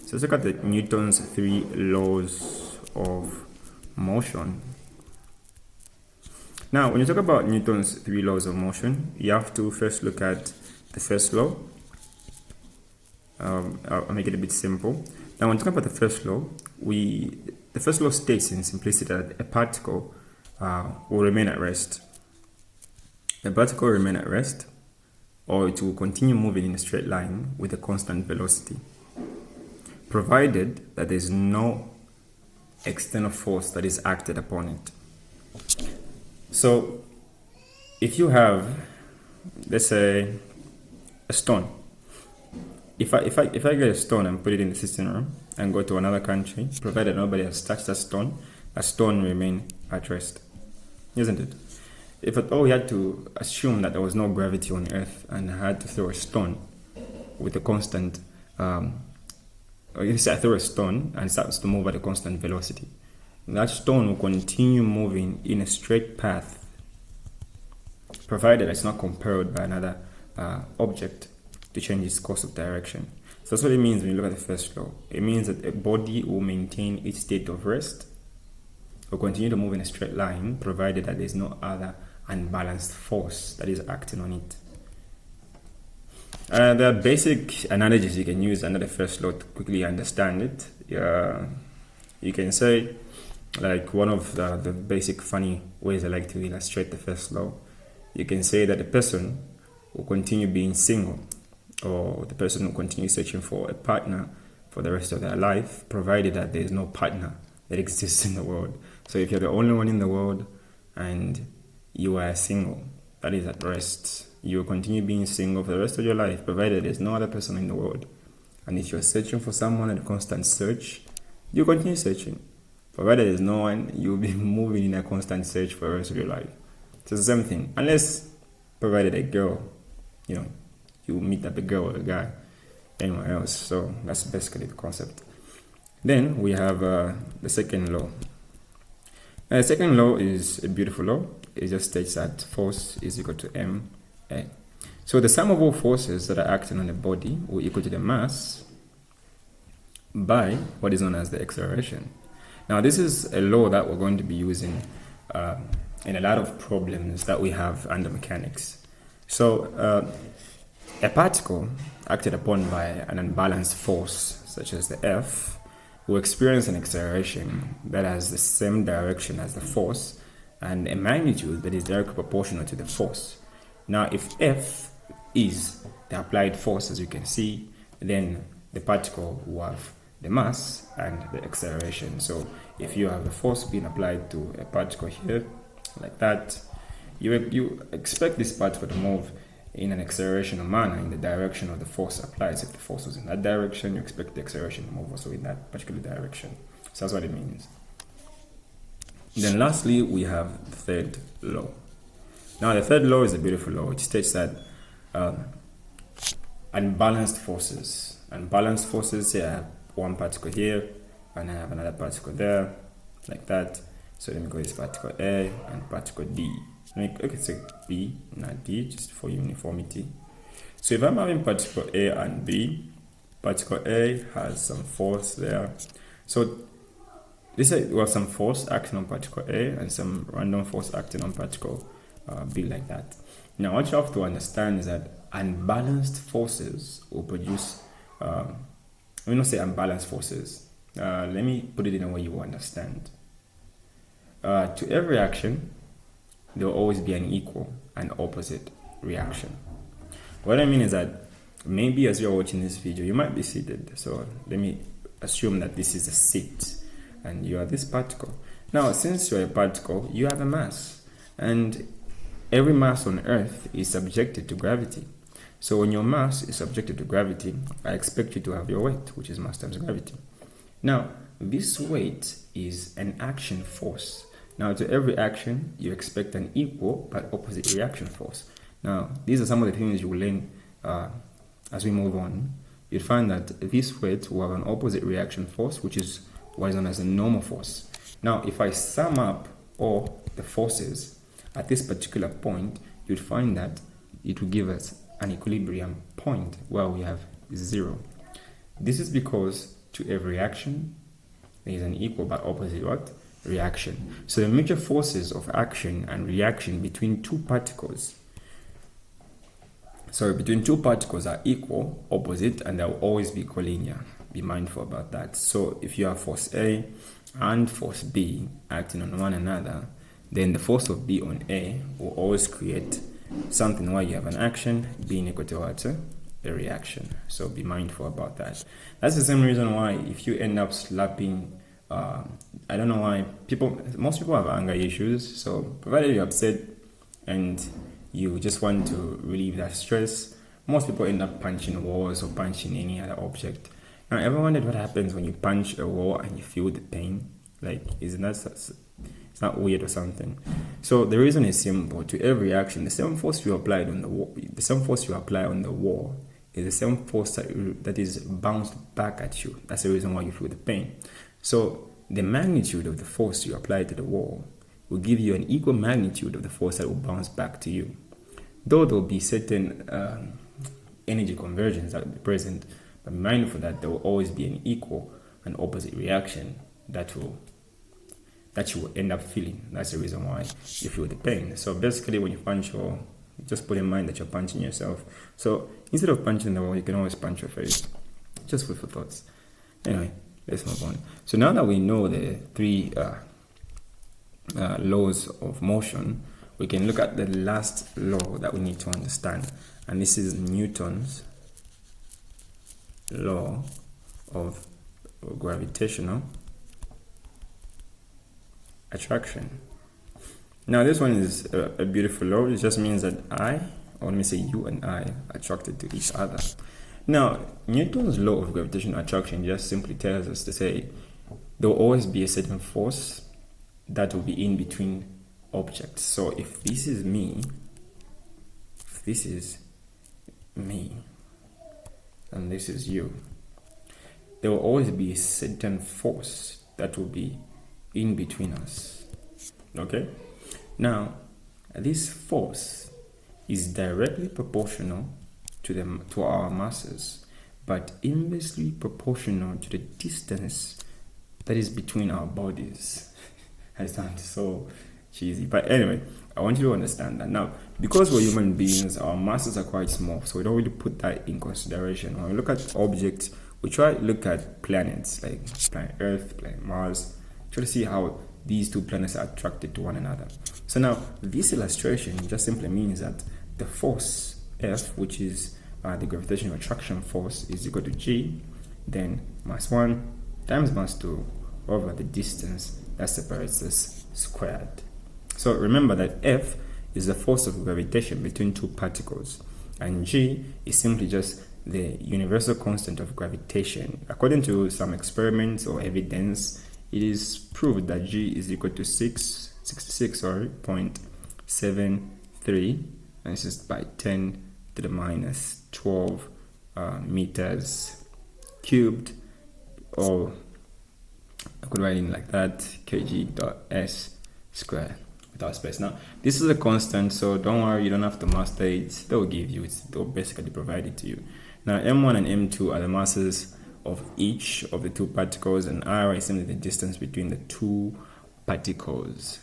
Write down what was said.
So let's look at the Newton's 3 laws of motion. Now, when you talk about Newton's 3 laws of motion, you have to first look at the first law. I'll make it a bit simple. Now, when talking about the first law, the first law states in simplicity that a particle will remain at rest. A particle will remain at rest, or it will continue moving in a straight line with a constant velocity, provided that there is no external force that is acted upon it. So, if you have, let's say, a stone, if I get a stone and put it in the system room and go to another country, provided nobody has touched that stone will remain at rest, isn't it? If at all we had to assume that there was no gravity on Earth and I had to throw a stone with a constant, or you say I throw a stone and it starts to move at a constant velocity, that stone will continue moving in a straight path, provided it's not compelled by another object to change its course of direction. So that's what it means when you look at the first law. It means that a body will maintain its state of rest, will continue to move in a straight line, provided that there is no other unbalanced force that is acting on it. There are basic analogies you can use under the first law to quickly understand it. You can say, like one of the basic funny ways I like to illustrate the first law, you can say that the person will continue being single, or the person will continue searching for a partner for the rest of their life, provided that there is no partner that exists in the world. So if you're the only one in the world and you are single, that is at rest, you will continue being single for the rest of your life, provided there's no other person in the world. And if you're searching for someone in a constant search, you continue searching. Provided there's no one, you'll be moving in a constant search for the rest of your life. So it's the same thing. Unless, provided a girl, you meet up a girl or a guy anywhere else. So that's basically the concept. Then we have the second law. The second law is a beautiful law. It just states that force is equal to ma. So the sum of all forces that are acting on the body will equal to the mass by what is known as the acceleration. Now, this is a law that we're going to be using in a lot of problems that we have under mechanics. So, a particle acted upon by an unbalanced force, such as the F, will experience an acceleration that has the same direction as the force and a magnitude that is directly proportional to the force. Now, if F is the applied force, as you can see, then the particle will have the mass and the acceleration. So if you have a force being applied to a particle here, like that, you expect this particle to move in an acceleration manner in the direction of the force applied. So if the force was in that direction, you expect the acceleration to move also in that particular direction. So that's what it means. Then lastly, we have the third law. Now the third law is a beautiful law. It states that unbalanced forces, say I have one particle here and I have another particle there, like that. So let me go this particle A and particle D. Okay, so B, not D, just for uniformity. So if I'm having particle A and B, particle A has some force there. So this is we have some force acting on particle A and some random force acting on particle B, like that. Now what you have to understand is that unbalanced forces will produce, let me not say unbalanced forces. Let me put it in a way you will understand. To every action, there will always be an equal and opposite reaction. What I mean is that maybe as you're watching this video, you might be seated. So let me assume that this is a seat and you are this particle. Now, since you're a particle, you have a mass, and every mass on Earth is subjected to gravity. So when your mass is subjected to gravity, I expect you to have your weight, which is mass times gravity. Now, this weight is an action force. Now, to every action, you expect an equal but opposite reaction force. Now, these are some of the things you will learn as we move on. You'll find that this weight will have an opposite reaction force, which is what is known as a normal force. Now, if I sum up all the forces at this particular point, you'd find that it will give us an equilibrium point where we have 0. This is because to every action, there is an equal but opposite what? Reaction. So the major forces of action and reaction between two particles are equal, opposite, and they'll always be collinear. Be mindful about that. So if you have force A and force B acting on one another, then the force of B on A will always create something where you have an action being equal to what? A reaction. So be mindful about that. That's the same reason why if you end up slapping, I don't know why most people have anger issues. So provided you're upset and you just want to relieve that stress, most people end up punching walls or punching any other object. Now, ever wondered what happens when you punch a wall and you feel the pain? Like, isn't that it's not weird or something? So the reason is simple. To every action, the same force you apply on the wall is the same force that is bounced back at you. That's the reason why you feel the pain. So the magnitude of the force you apply to the wall will give you an equal magnitude of the force that will bounce back to you. Though there will be certain energy conversions that will be present, but be mindful that there will always be an equal and opposite reaction that you will end up feeling. That's the reason why you feel the pain. So basically, when you punch your, just put in mind that you're punching yourself. So instead of punching the wall, you can always punch your face. Just food for thoughts. Anyway, let's move on. So now that we know the three laws of motion, we can look at the last law that we need to understand. And this is Newton's law of gravitational attraction. Now this one is a beautiful law. It just means that you and I are attracted to each other. Now Newton's law of gravitational attraction just simply tells us to say there will always be a certain force that will be in between objects. So if this is me, and this is you, there will always be a certain force that will be in between us. Okay? Now, this force is directly proportional to our masses, but inversely proportional to the distance that is between our bodies. I sound so cheesy, but anyway, I want you to understand that. Now, because we're human beings, our masses are quite small, so we don't really put that in consideration. When we look at objects, we try to look at planets, like planet Earth, planet Mars, try to see how these two planets are attracted to one another. So now, this illustration just simply means that the force F, which is the gravitational attraction force, is equal to G, then mass 1 times mass 2 over the distance that separates us squared. So remember that F is the force of gravitation between two particles, and G is simply just the universal constant of gravitation. According to some experiments or evidence, it is proved that G is equal to 0.73, and this is by 10 to the minus 12 meters cubed, or I could write in like that, kg.s squared without space. Now, this is a constant, so don't worry, you don't have to master it. They'll give you it, they'll basically provide it to you. Now, M1 and M2 are the masses of each of the two particles, and R is simply the distance between the two particles.